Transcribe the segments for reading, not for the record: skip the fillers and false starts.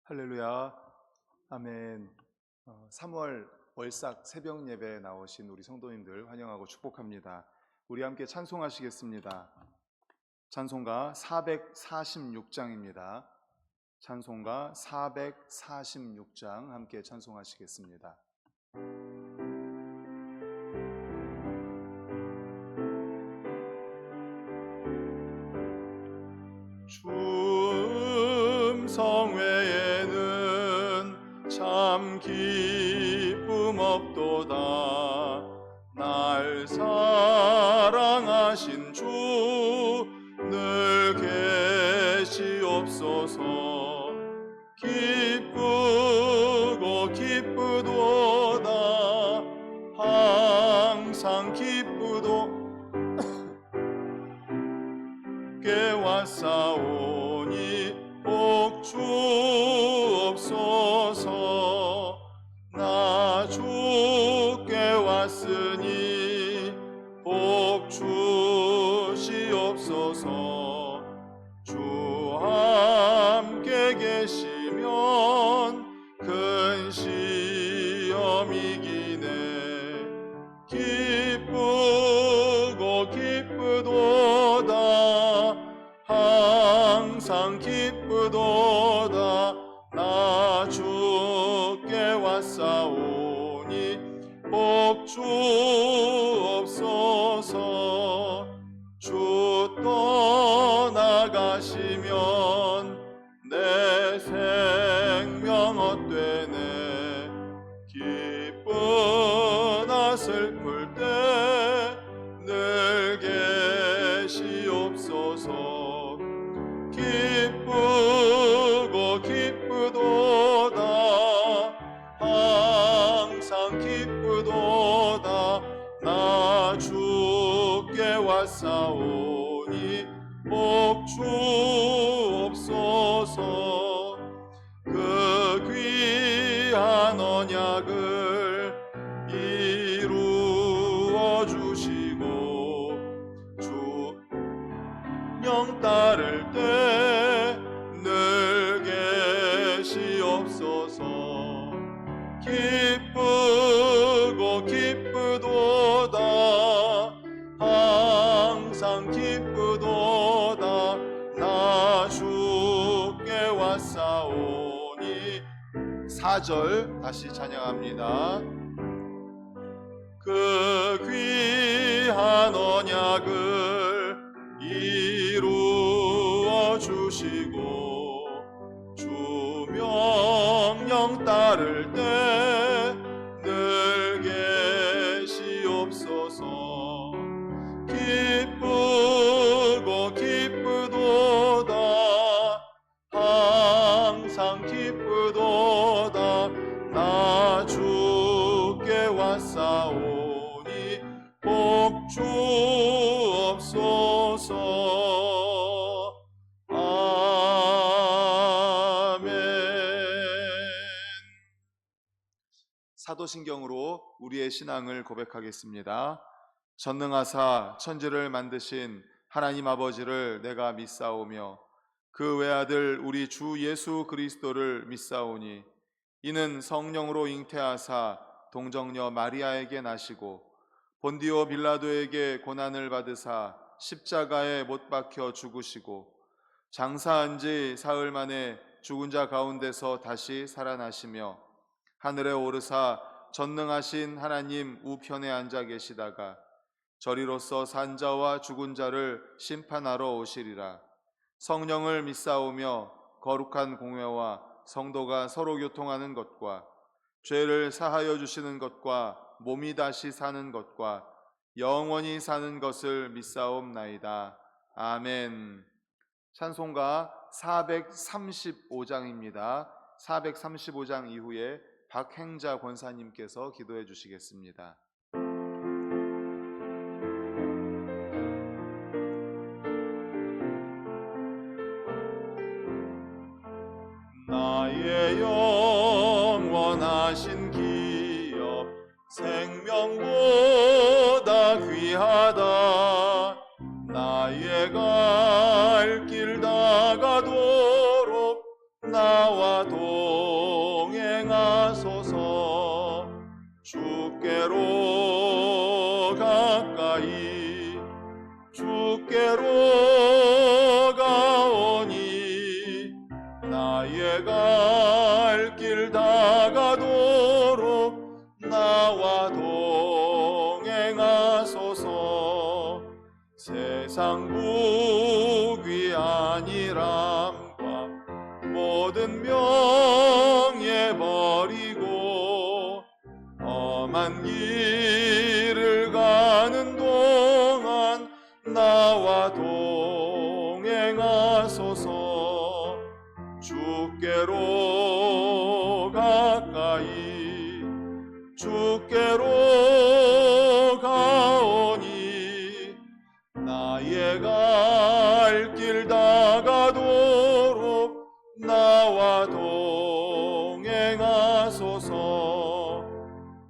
할렐루야, 아멘. 3월 월삭 새벽 예배에 나오신 우리 성도님들 환영하고 축복합니다. 우리 함께 찬송하시겠습니다. 찬송가 446장입니다. 찬송가 446장 함께 찬송하시겠습니다. 주 성회에는 참 기쁨 없도다. 날 사랑하신 주 늘 계시옵소서. 기쁘고 기쁘도다. 항상 기쁘도 께 왔사오니 복주옵소서. 나 주께 왔으니 복주시옵소서. 주 함께 계시면 큰 시험 이기네. 기쁘고 기쁘도다. 항상 기쁘도다. 나 주께 왔사오니 복주옵소서. 주 떠나가시면 내 생명 헛되네. 기쁘나 슬플 때 늘 계시옵소서. 기쁘고 기쁘도다. 항상 기쁘도다. 나 주께 왔사오니 복주옵소서. 그 귀한 언약을 이루어 주시고 주 영 따를 때 늘 계시옵소서. 기쁘고 기쁘도다. 항상 기쁘도다. 나 주께 왔사오니. 4절 다시 찬양합니다. 그 귀한 언약을 이루어 주시고 주 명령 따를 때 늘 계시옵소서. 기쁘고 기쁘도다. 항상 기쁘도다. 나 주께 왔사오니 복주옵소서. 아멘. 사도신경으로 우리의 신앙을 고백하겠습니다. 전능하사 천지를 만드신 하나님 아버지를 내가 믿사오며 그 외아들 우리 주 예수 그리스도를 믿사오니 이는 성령으로 잉태하사 동정녀 마리아에게 나시고 본디오 빌라도에게 고난을 받으사 십자가에 못 박혀 죽으시고 장사한 지 사흘 만에 죽은 자 가운데서 다시 살아나시며 하늘에 오르사 전능하신 하나님 우편에 앉아 계시다가 저리로서 산 자와 죽은 자를 심판하러 오시리라. 성령을 믿사오며 거룩한 공회와 성도가 서로 교통하는 것과 죄를 사하여 주시는 것과 몸이 다시 사는 것과 영원히 사는 것을 믿사옵나이다. 아멘. 찬송가 435장입니다. 435장 이후에 박행자 권사님께서 기도해 주시겠습니다. 나의 영원하신 기업 생명보다 귀하다. 나의 갈 길 다가도록 나와 동행하소서. 주께로 가까이 주께로 가오니 나의 갈 길 다가도록 나와 동행하소서. 세상 부귀 안일함과 모든 명예 버리고 험한 길을 가는 동안 나와 동행하소서. 주께로 가까이 주께로 가오니 나의 갈 길 다가도록 나와 동행하소서.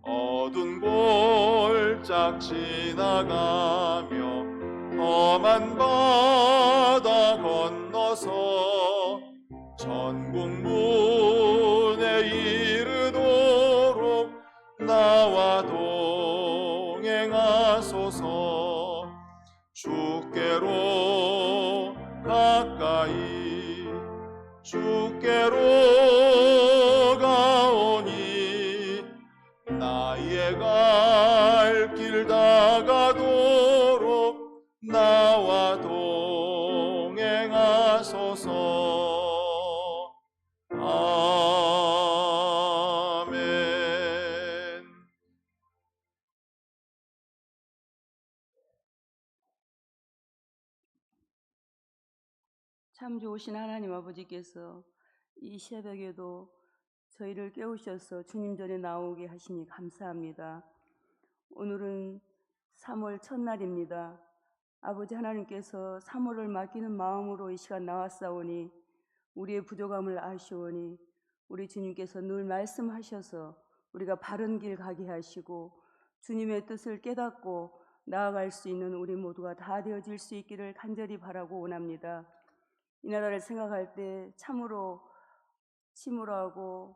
어두운 골짝 지나가며 험한 바다 건너서 천국 문에 이르도록 나와 동행하소서. 주께로 가까이 주께로 가오니 나의 갈 길 다가도록 나와 동행하소서. 아멘. 참 좋으신 하나님 아버지께서 이 새벽에도 저희를 깨우셔서 주님 전에 나오게 하시니 감사합니다. 오늘은 3월 첫날입니다. 아버지 하나님께서 3월을 맡기는 마음으로 이 시간 나왔사오니 우리의 부족함을 아시오니 우리 주님께서 늘 말씀하셔서 우리가 바른 길 가게 하시고 주님의 뜻을 깨닫고 나아갈 수 있는 우리 모두가 다 되어질 수 있기를 간절히 바라고 원합니다. 이 나라를 생각할 때 참으로 침울하고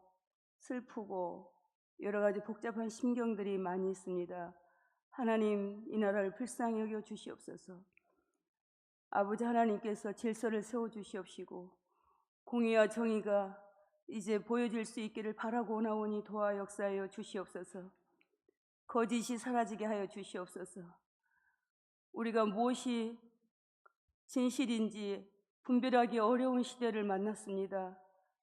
슬프고 여러 가지 복잡한 심경들이 많이 있습니다. 하나님, 이 나라를 불쌍히 여겨 주시옵소서. 아버지 하나님께서 질서를 세워 주시옵시고 공의와 정의가 이제 보여질 수 있기를 바라고 오나오니 도와 역사하여 주시옵소서. 거짓이 사라지게 하여 주시옵소서. 우리가 무엇이 진실인지 분별하기 어려운 시대를 만났습니다.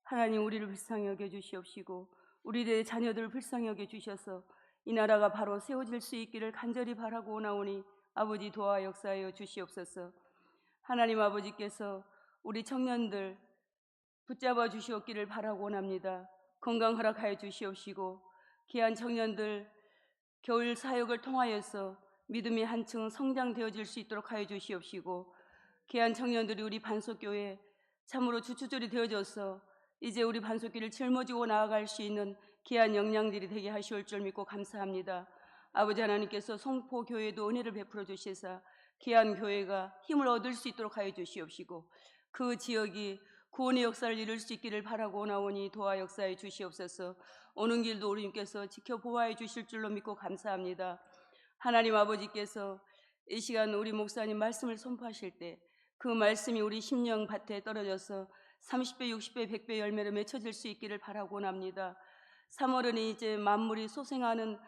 하나님, 우리를 불쌍히 여겨 주시옵시고 우리의 자녀들을 불쌍히 여겨 주셔서 이 나라가 바로 세워질 수 있기를 간절히 바라고 오나오니 아버지 도와 역사하여 주시옵소서. 하나님 아버지께서 우리 청년들 붙잡아 주시옵기를 바라고 원합니다. 건강 허락하여 주시옵시고 귀한 청년들 겨울 사역을 통하여서 믿음이 한층 성장되어질 수 있도록 하여 주시옵시고 귀한 청년들이 우리 반석교회 참으로 주추절이 되어져서 이제 우리 반석교회를 짊어지고 나아갈 수 있는 귀한 역량들이 되게 하시올 줄 믿고 감사합니다. 아버지 하나님께서 송포교회도 은혜를 베풀어 주시사 귀한 교회가 힘을 얻을 수 있도록 하여 주시옵시고 그 지역이 구원의 역사를 이룰 수 있기를 바라고 오나오니 도와 역사해 주시옵소서. 오는 길도 우리 주님께서 지켜 보호해 주실 줄로 믿고 감사합니다. 하나님 아버지께서 이 시간 우리 목사님 말씀을 선포하실 때 그 말씀이 우리 심령 밭에 떨어져서 30배, 60배, 100배 열매를 맺혀질 수 있기를 바라고 원합니다. 3월은 이제 만물이 소생하는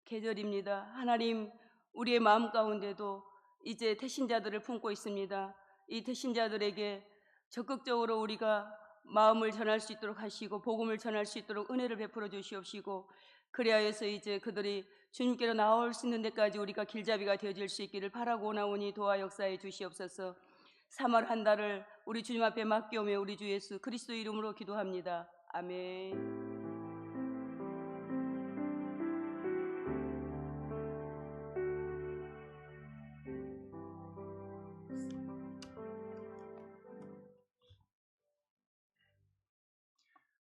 계절입니다. 하나님, 우리의 마음 가운데도 이제 태신자들을 품고 있습니다. 이 태신자들에게 적극적으로 우리가 마음을 전할 수 있도록 하시고 복음을 전할 수 있도록 은혜를 베풀어 주시옵시고 그리하여서 이제 그들이 주님께로 나올 수 있는 데까지 우리가 길잡이가 되어질 수 있기를 바라고 오나오니 도와 역사해 주시옵소서. 3월 한 달을 우리 주님 앞에 맡겨오며 우리 주 예수 그리스도 이름으로 기도합니다. 아멘.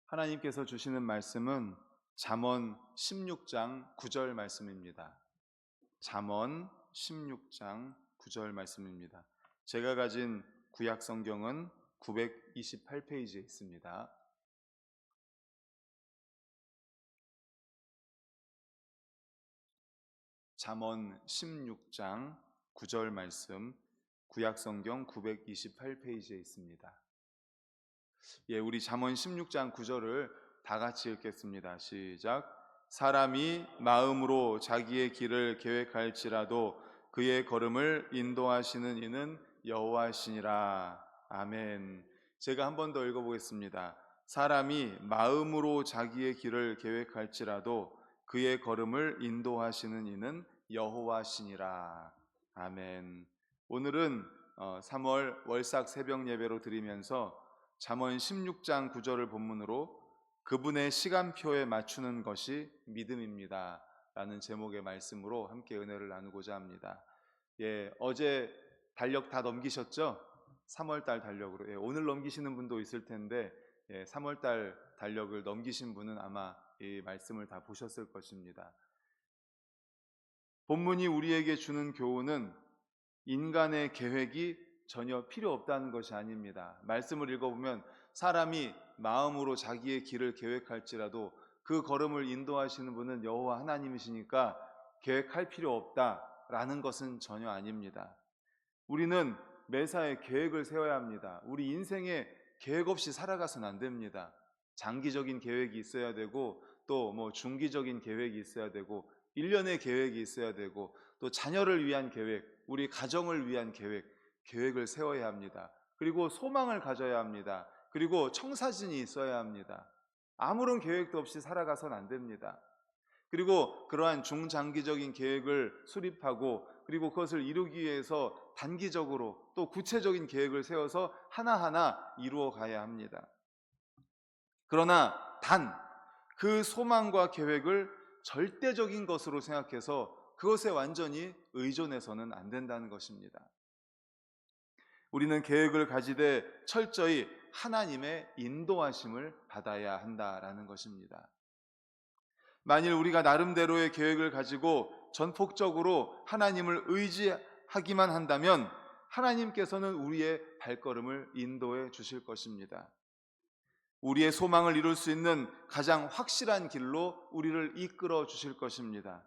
하나님께서 주시는 말씀은 잠언 16장 9절 말씀입니다. 잠언 16장 9절 말씀입니다. 제가 가진 구약 성경은 928페이지에 있습니다. 잠언 16장 9절 말씀, 구약성경 928페이지에 있습니다. 예, 우리 잠언 16장 9절을 다 같이 읽겠습니다. 시작. 사람이 마음으로 자기의 길을 계획할지라도 그의 걸음을 인도하시는 이는 여호와시니라. 아멘. 제가 한 번 더 읽어보겠습니다. 사람이 마음으로 자기의 길을 계획할지라도 그의 걸음을 인도하시는 이는 여호와시니라. 아멘. 오늘은 3월 월삭 새벽 예배로 드리면서 잠언 16장 9절을 본문으로 그분의 시간표에 맞추는 것이 믿음입니다 라는 제목의 말씀으로 함께 은혜를 나누고자 합니다. 예, 어제 달력 다 넘기셨죠? 3월달 달력으로. 예, 오늘 넘기시는 분도 있을 텐데 3월달 달력을 넘기신 분은 아마 이 말씀을 다 보셨을 것입니다. 본문이 우리에게 주는 교훈은 인간의 계획이 전혀 필요 없다는 것이 아닙니다. 말씀을 읽어보면 사람이 마음으로 자기의 길을 계획할지라도 그 걸음을 인도하시는 분은 여호와 하나님이시니까 계획할 필요 없다라는 것은 전혀 아닙니다. 우리는 매사에 계획을 세워야 합니다. 우리 인생에 계획 없이 살아가서는 안 됩니다. 장기적인 계획이 있어야 되고 또 중기적인 계획이 있어야 되고 1년의 계획이 있어야 되고 또 자녀를 위한 계획, 우리 가정을 위한 계획을 세워야 합니다. 그리고 소망을 가져야 합니다. 그리고 청사진이 있어야 합니다. 아무런 계획도 없이 살아가서는 안 됩니다. 그리고 그러한 중장기적인 계획을 수립하고 그리고 그것을 이루기 위해서 단기적으로 또 구체적인 계획을 세워서 하나하나 이루어 가야 합니다. 그러나 단 그 소망과 계획을 절대적인 것으로 생각해서 그것에 완전히 의존해서는 안 된다는 것입니다. 우리는 계획을 가지되 철저히 하나님의 인도하심을 받아야 한다라는 것입니다. 만일 우리가 나름대로의 계획을 가지고 전폭적으로 하나님을 의지하기만 한다면 하나님께서는 우리의 발걸음을 인도해 주실 것입니다. 우리의 소망을 이룰 수 있는 가장 확실한 길로 우리를 이끌어 주실 것입니다.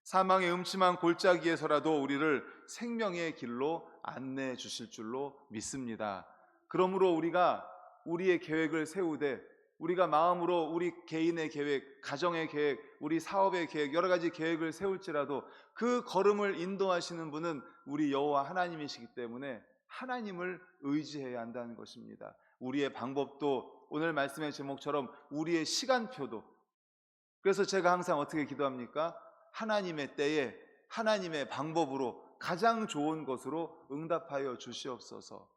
사망의 음침한 골짜기에서라도 우리를 생명의 길로 안내해 주실 줄로 믿습니다. 그러므로 우리가 우리의 계획을 세우되 우리가 마음으로 우리 개인의 계획, 가정의 계획, 우리 사업의 계획, 여러 가지 계획을 세울지라도 그 걸음을 인도하시는 분은 우리 여호와 하나님이시기 때문에 하나님을 의지해야 한다는 것입니다. 우리의 방법도 오늘 말씀의 제목처럼 우리의 시간표도. 그래서 제가 항상 어떻게 기도합니까? 하나님의 때에 하나님의 방법으로 가장 좋은 것으로 응답하여 주시옵소서.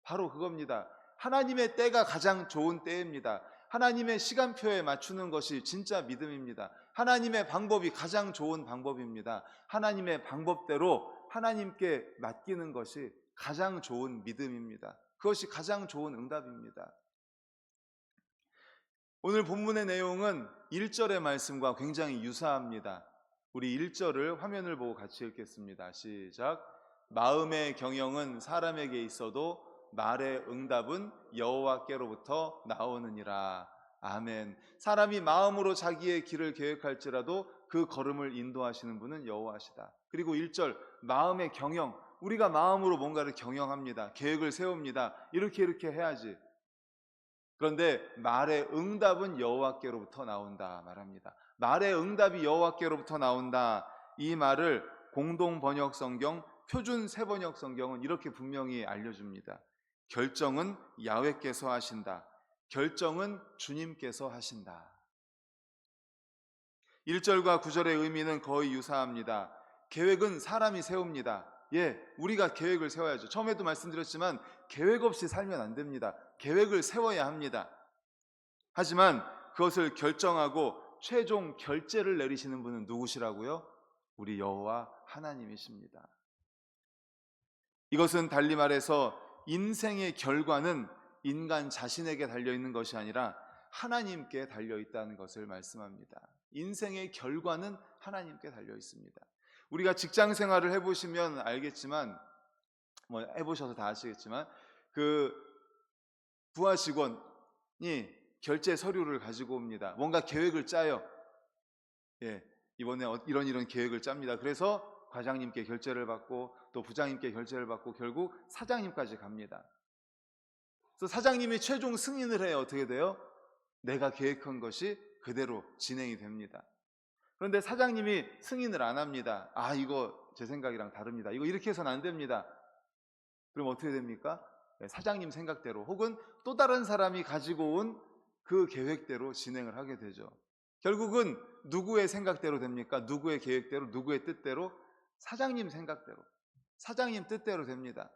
바로 그겁니다. 하나님의 때가 가장 좋은 때입니다. 하나님의 시간표에 맞추는 것이 진짜 믿음입니다. 하나님의 방법이 가장 좋은 방법입니다. 하나님의 방법대로 하나님께 맡기는 것이 가장 좋은 믿음입니다. 그것이 가장 좋은 응답입니다. 오늘 본문의 내용은 1절의 말씀과 굉장히 유사합니다. 우리 1절을 화면을 보고 같이 읽겠습니다. 시작. 마음의 경영은 사람에게 있어도 말의 응답은 여호와께로부터 나오느니라. 아멘. 사람이 마음으로 자기의 길을 계획할지라도 그 걸음을 인도하시는 분은 여호와시다. 그리고 1절 마음의 경영, 우리가 마음으로 뭔가를 경영합니다. 계획을 세웁니다. 이렇게 해야지. 그런데 말의 응답은 여호와께로부터 나온다 말합니다. 말의 응답이 여호와께로부터 나온다. 이 말을 공동 번역 성경, 표준 세번역 성경은 이렇게 분명히 알려줍니다. 결정은 야훼께서 하신다. 결정은 주님께서 하신다. 1절과 9절의 의미는 거의 유사합니다. 계획은 사람이 세웁니다. 우리가 계획을 세워야죠. 처음에도 말씀드렸지만 계획 없이 살면 안 됩니다. 계획을 세워야 합니다. 하지만 그것을 결정하고 최종 결재를 내리시는 분은 누구시라고요? 우리 여호와 하나님이십니다. 이것은 달리 말해서 인생의 결과는 인간 자신에게 달려있는 것이 아니라 하나님께 달려있다는 것을 말씀합니다. 인생의 결과는 하나님께 달려있습니다. 우리가 직장 생활을 해보시면 알겠지만 해보셔서 다 아시겠지만 부하 직원이 결제 서류를 가지고 옵니다. 뭔가 계획을 짜요. 이번에 이런 계획을 짭니다. 그래서 과장님께 결제를 받고 또 부장님께 결제를 받고 결국 사장님까지 갑니다. 그래서 사장님이 최종 승인을 해요. 어떻게 돼요? 내가 계획한 것이 그대로 진행이 됩니다. 그런데 사장님이 승인을 안 합니다. 이거 제 생각이랑 다릅니다. 이거 이렇게 해서는 안 됩니다. 그럼 어떻게 됩니까? 사장님 생각대로 혹은 또 다른 사람이 가지고 온 그 계획대로 진행을 하게 되죠. 결국은 누구의 생각대로 됩니까? 누구의 계획대로, 누구의 뜻대로? 사장님 생각대로, 사장님 뜻대로 됩니다.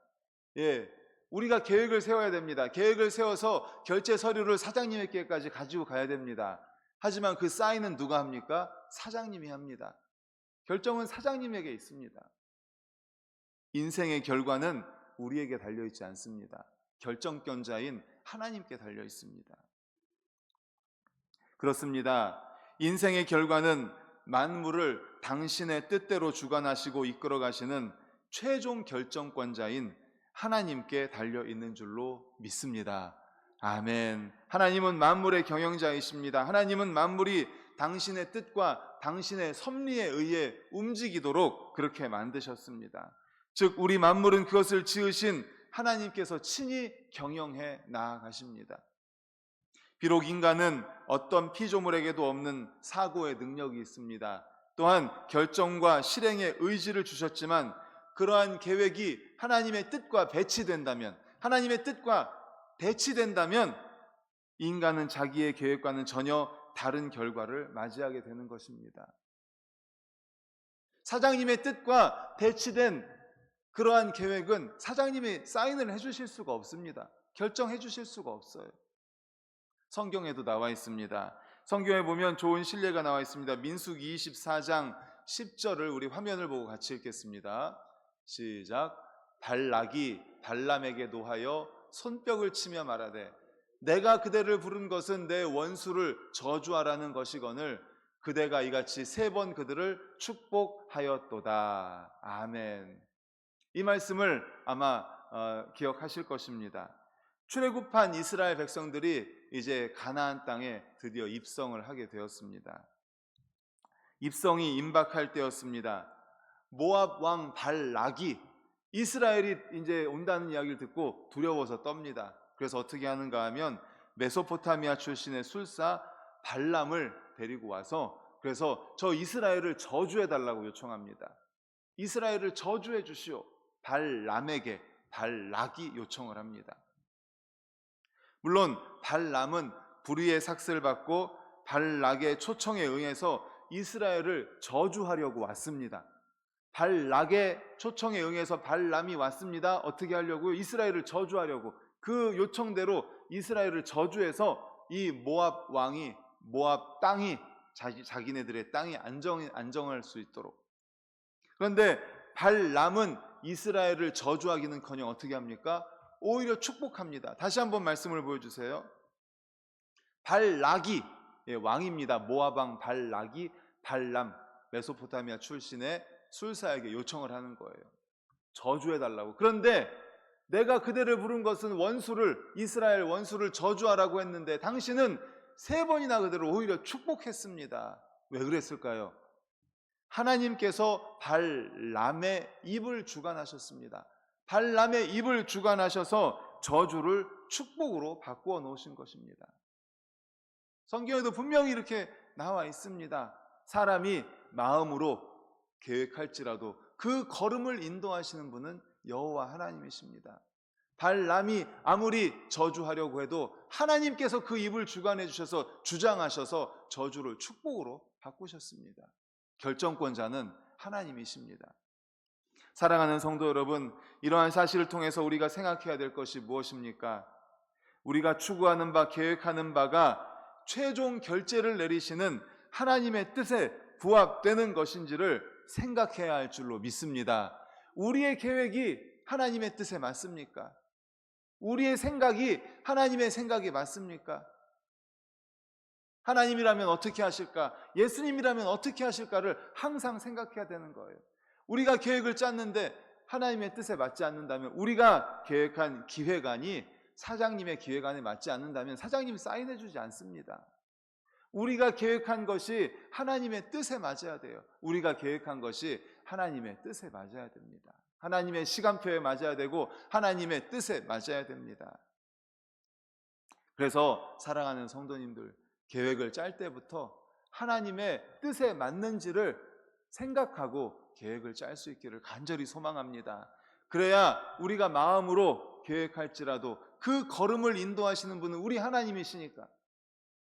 우리가 계획을 세워야 됩니다. 계획을 세워서 결제 서류를 사장님에게까지 가지고 가야 됩니다. 하지만 그 사인은 누가 합니까? 사장님이 합니다. 결정은 사장님에게 있습니다. 인생의 결과는 우리에게 달려있지 않습니다. 결정권자인 하나님께 달려 있습니다. 그렇습니다. 인생의 결과는 만물을 당신의 뜻대로 주관하시고 이끌어 가시는 최종 결정권자인 하나님께 달려 있는 줄로 믿습니다. 아멘. 하나님은 만물의 경영자이십니다. 하나님은 만물이 당신의 뜻과 당신의 섭리에 의해 움직이도록 그렇게 만드셨습니다. 즉 우리 만물은 그것을 지으신 하나님께서 친히 경영해 나아가십니다. 비록 인간은 어떤 피조물에게도 없는 사고의 능력이 있습니다. 또한 결정과 실행의 의지를 주셨지만 그러한 계획이 하나님의 뜻과 배치된다면, 하나님의 뜻과 대치된다면 인간은 자기의 계획과는 전혀 다른 결과를 맞이하게 되는 것입니다. 사장님의 뜻과 대치된 그러한 계획은 사장님이 사인을 해주실 수가 없습니다. 결정해 주실 수가 없어요. 성경에도 나와 있습니다. 성경에 보면 좋은 신뢰가 나와 있습니다. 민수기 24장 10절을 우리 화면을 보고 같이 읽겠습니다. 시작. 발락이 발람에게 노하여 손뼉을 치며 말하되 내가 그대를 부른 것은 내 원수를 저주하라는 것이거늘 그대가 이같이 3번 그들을 축복하였도다. 아멘. 이 말씀을 아마 기억하실 것입니다. 출애굽한 이스라엘 백성들이 이제 가나안 땅에 드디어 입성을 하게 되었습니다. 입성이 임박할 때였습니다. 모압 왕 발락이 이스라엘이 이제 온다는 이야기를 듣고 두려워서 떱니다. 그래서 어떻게 하는가 하면 메소포타미아 출신의 술사 발람을 데리고 와서 그래서 저 이스라엘을 저주해 달라고 요청합니다. 이스라엘을 저주해 주시오. 발람에게 발락이 요청을 합니다. 물론 발람은 불의의 삭슬을 받고 발락의 초청에 의해서 이스라엘을 저주하려고 왔습니다. 발락의 초청에 응해서 발람이 왔습니다. 어떻게 하려고요? 이스라엘을 저주하려고. 그 요청대로 이스라엘을 저주해서 이 모압 왕이 모압 땅이 자기네들의 땅이 안정할 수 있도록. 그런데 발람은 이스라엘을 저주하기는커녕 어떻게 합니까? 오히려 축복합니다. 다시 한번 말씀을 보여주세요. 발락이 왕입니다. 모압 왕 발락이 발람 메소포타미아 출신의 술사에게 요청을 하는 거예요. 저주해달라고. 그런데 내가 그대를 부른 것은 이스라엘 원수를 저주하라고 했는데 당신은 3번이나 그대를 오히려 축복했습니다. 왜 그랬을까요? 하나님께서 발람의 입을 주관하셨습니다. 발람의 입을 주관하셔서 저주를 축복으로 바꾸어 놓으신 것입니다. 성경에도 분명히 이렇게 나와 있습니다. 사람이 마음으로 계획할지라도 그 걸음을 인도하시는 분은 여호와 하나님이십니다. 발람이 아무리 저주하려고 해도 하나님께서 그 입을 주관해 주셔서 주장하셔서 저주를 축복으로 바꾸셨습니다. 결정권자는 하나님이십니다. 사랑하는 성도 여러분, 이러한 사실을 통해서 우리가 생각해야 될 것이 무엇입니까? 우리가 추구하는 바, 계획하는 바가 최종 결제를 내리시는 하나님의 뜻에 부합되는 것인지를 생각해야 할 줄로 믿습니다. 우리의 계획이 하나님의 뜻에 맞습니까? 우리의 생각이 하나님의 생각에 맞습니까? 하나님이라면 어떻게 하실까? 예수님이라면 어떻게 하실까를 항상 생각해야 되는 거예요. 우리가 계획을 짰는데 하나님의 뜻에 맞지 않는다면 우리가 계획한 기획안이 사장님의 기획안에 맞지 않는다면 사장님이 사인해 주지 않습니다. 우리가 계획한 것이 하나님의 뜻에 맞아야 돼요. 우리가 계획한 것이 하나님의 뜻에 맞아야 됩니다. 하나님의 시간표에 맞아야 되고 하나님의 뜻에 맞아야 됩니다. 그래서 사랑하는 성도님들, 계획을 짤 때부터 하나님의 뜻에 맞는지를 생각하고 계획을 짤 수 있기를 간절히 소망합니다. 그래야 우리가 마음으로 계획할지라도 그 걸음을 인도하시는 분은 우리 하나님이시니까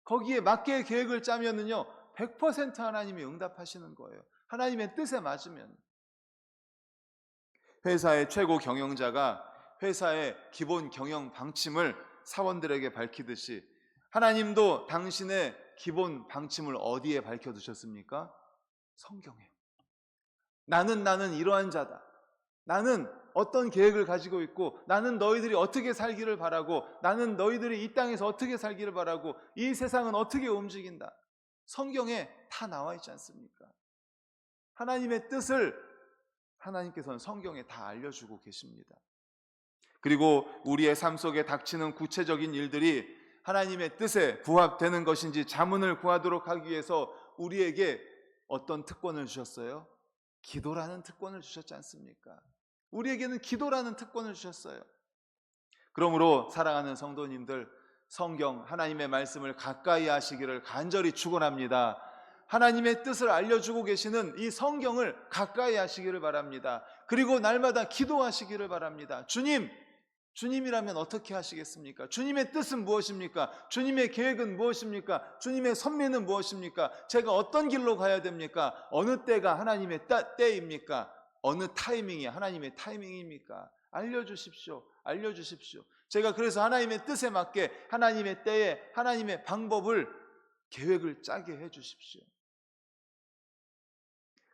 거기에 맞게 계획을 짜면은요 100% 하나님이 응답하시는 거예요. 하나님의 뜻에 맞으면. 회사의 최고 경영자가 회사의 기본 경영 방침을 사원들에게 밝히듯이 하나님도 당신의 기본 방침을 어디에 밝혀두셨습니까? 성경에. 나는 이러한 자다. 나는 어떤 계획을 가지고 있고 나는 너희들이 어떻게 살기를 바라고 나는 너희들이 이 땅에서 어떻게 살기를 바라고 이 세상은 어떻게 움직인다. 성경에 다 나와 있지 않습니까? 하나님의 뜻을 하나님께서는 성경에 다 알려주고 계십니다. 그리고 우리의 삶 속에 닥치는 구체적인 일들이 하나님의 뜻에 부합되는 것인지 자문을 구하도록 하기 위해서 우리에게 어떤 특권을 주셨어요? 기도라는 특권을 주셨지 않습니까? 우리에게는 기도라는 특권을 주셨어요. 그러므로 사랑하는 성도님들, 성경 하나님의 말씀을 가까이 하시기를 간절히 축원합니다. 하나님의 뜻을 알려주고 계시는 이 성경을 가까이 하시기를 바랍니다. 그리고 날마다 기도하시기를 바랍니다. 주님이라면 어떻게 하시겠습니까? 주님의 뜻은 무엇입니까? 주님의 계획은 무엇입니까? 주님의 섭리는 무엇입니까? 제가 어떤 길로 가야 됩니까? 어느 때가 하나님의 때입니까? 어느 타이밍이 하나님의 타이밍입니까? 알려주십시오. 알려주십시오. 제가 그래서 하나님의 뜻에 맞게 하나님의 때에 하나님의 방법을 계획을 짜게 해주십시오.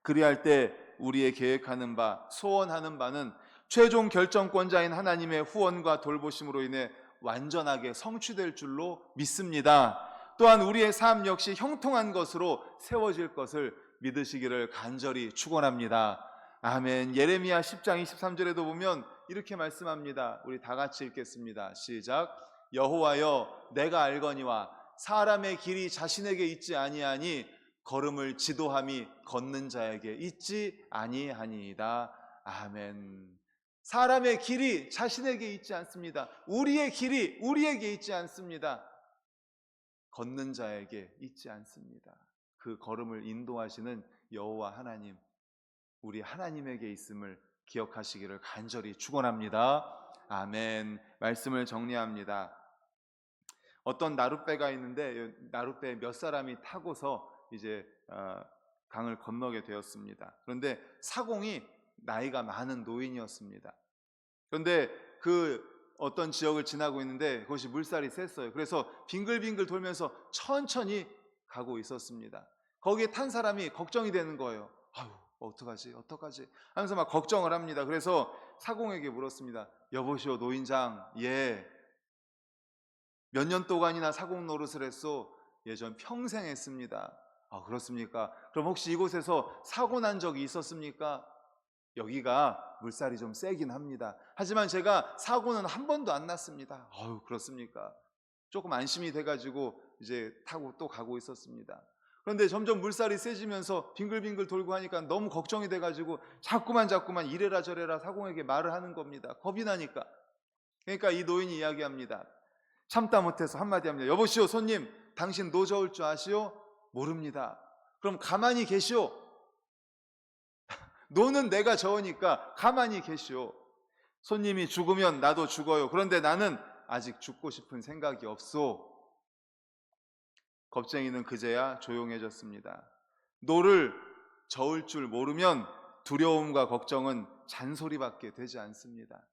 그리할 때 우리의 계획하는 바, 소원하는 바는 최종 결정권자인 하나님의 후원과 돌보심으로 인해 완전하게 성취될 줄로 믿습니다. 또한 우리의 삶 역시 형통한 것으로 세워질 것을 믿으시기를 간절히 축원합니다. 아멘. 예레미야 10장 23절에도 보면 이렇게 말씀합니다. 우리 다 같이 읽겠습니다. 시작. 여호와여 내가 알거니와 사람의 길이 자신에게 있지 아니하니 걸음을 지도함이 걷는 자에게 있지 아니하니이다. 아멘. 사람의 길이 자신에게 있지 않습니다. 우리의 길이 우리에게 있지 않습니다. 걷는 자에게 있지 않습니다. 그 걸음을 인도하시는 여호와 하나님, 우리 하나님에게 있음을 기억하시기를 간절히 축원합니다. 아멘. 말씀을 정리합니다. 어떤 나룻배가 있는데 나룻배에 몇 사람이 타고서 이제 강을 건너게 되었습니다. 그런데 사공이 나이가 많은 노인이었습니다. 그런데 그 어떤 지역을 지나고 있는데 그것이 물살이 셌어요. 그래서 빙글빙글 돌면서 천천히 가고 있었습니다. 거기에 탄 사람이 걱정이 되는 거예요. 아유, 어떡하지 하면서 막 걱정을 합니다. 그래서 사공에게 물었습니다. 여보시오 노인장, 몇 년 동안이나 사공 노릇을 했소? 전 평생 했습니다. 아, 그렇습니까? 그럼 혹시 이곳에서 사고 난 적이 있었습니까? 여기가 물살이 좀 세긴 합니다. 하지만 제가 사고는 한 번도 안 났습니다. 아유, 그렇습니까? 조금 안심이 돼가지고 이제 타고 또 가고 있었습니다. 그런데 점점 물살이 세지면서 빙글빙글 돌고 하니까 너무 걱정이 돼가지고 자꾸만 이래라 저래라 사공에게 말을 하는 겁니다. 겁이 나니까. 그러니까 이 노인이 이야기합니다. 참다 못해서 한마디 합니다. 여보시오 손님, 당신 노 저을 줄 아시오? 모릅니다. 그럼 가만히 계시오. 노는 내가 저으니까 가만히 계시오. 손님이 죽으면 나도 죽어요. 그런데 나는 아직 죽고 싶은 생각이 없소. 겁쟁이는 그제야 조용해졌습니다. 노를 저을 줄 모르면 두려움과 걱정은 잔소리밖에 되지 않습니다.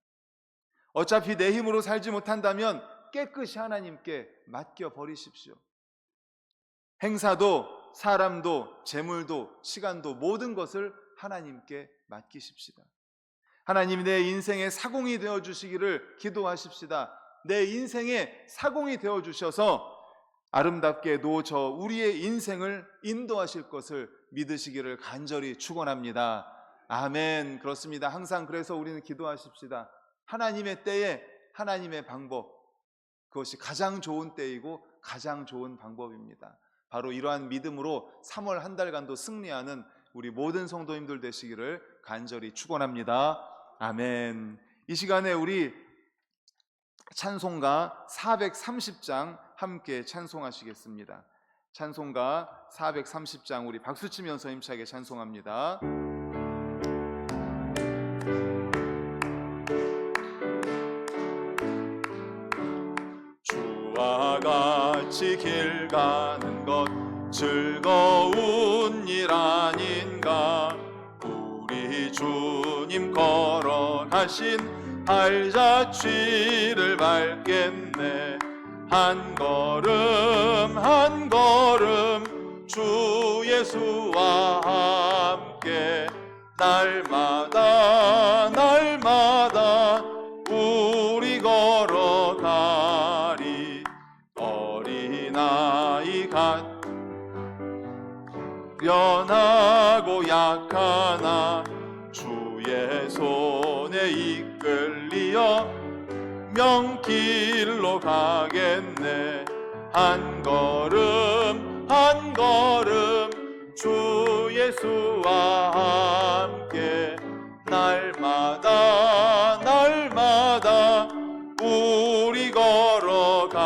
어차피 내 힘으로 살지 못한다면 깨끗이 하나님께 맡겨버리십시오. 행사도 사람도 재물도 시간도 모든 것을 하나님께 맡기십시다. 하나님이 내 인생의 사공이 되어주시기를 기도하십시다. 내 인생의 사공이 되어주셔서 아름답게 노저 우리의 인생을 인도하실 것을 믿으시기를 간절히 축원합니다. 아멘. 그렇습니다. 항상 그래서 우리는 기도하십시다. 하나님의 때에 하나님의 방법, 그것이 가장 좋은 때이고 가장 좋은 방법입니다. 바로 이러한 믿음으로 3월 한 달간도 승리하는 우리 모든 성도님들 되시기를 간절히 축원합니다. 아멘. 이 시간에 우리 찬송가 430장 함께 찬송하시겠습니다. 찬송가 430장 우리 박수치면서 힘차게 찬송합니다. 주와 같이 길 가는 것 즐거운 일 아닌가. 우리 주님 걸어가신 발자취를 밟겠네. 한 걸음 한 걸음 주 예수와 함께 날마다 날마다 우리 걸어가리. 어린아이 같 연하고 약하나 주의 손에 이끌리어 명길로 가겠네. 한 걸음 한 걸음 주 예수와 함께 날마다 날마다 우리 걸어가리.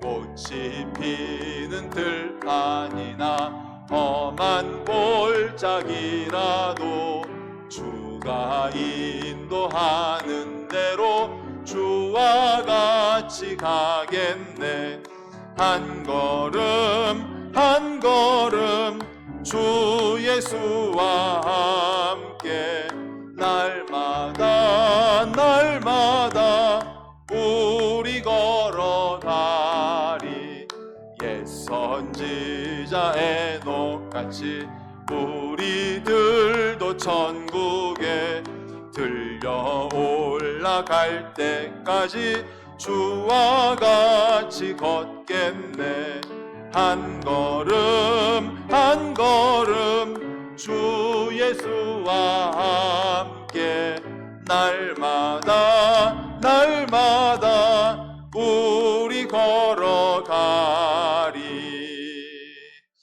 꽃이 피는 들판이나 험한 골짜기라도 주가 인도하는 대로 주와 같이 가겠네. 한 걸음 한 걸음 주 예수와 함께 날마다 날마다 우리 걸어가리. 옛 선지자 에녹같이 우리들도 천국에 들려 올라갈 때까지 주와 같이 걷겠네. 한 걸음 한 걸음 주 예수와 함께 날마다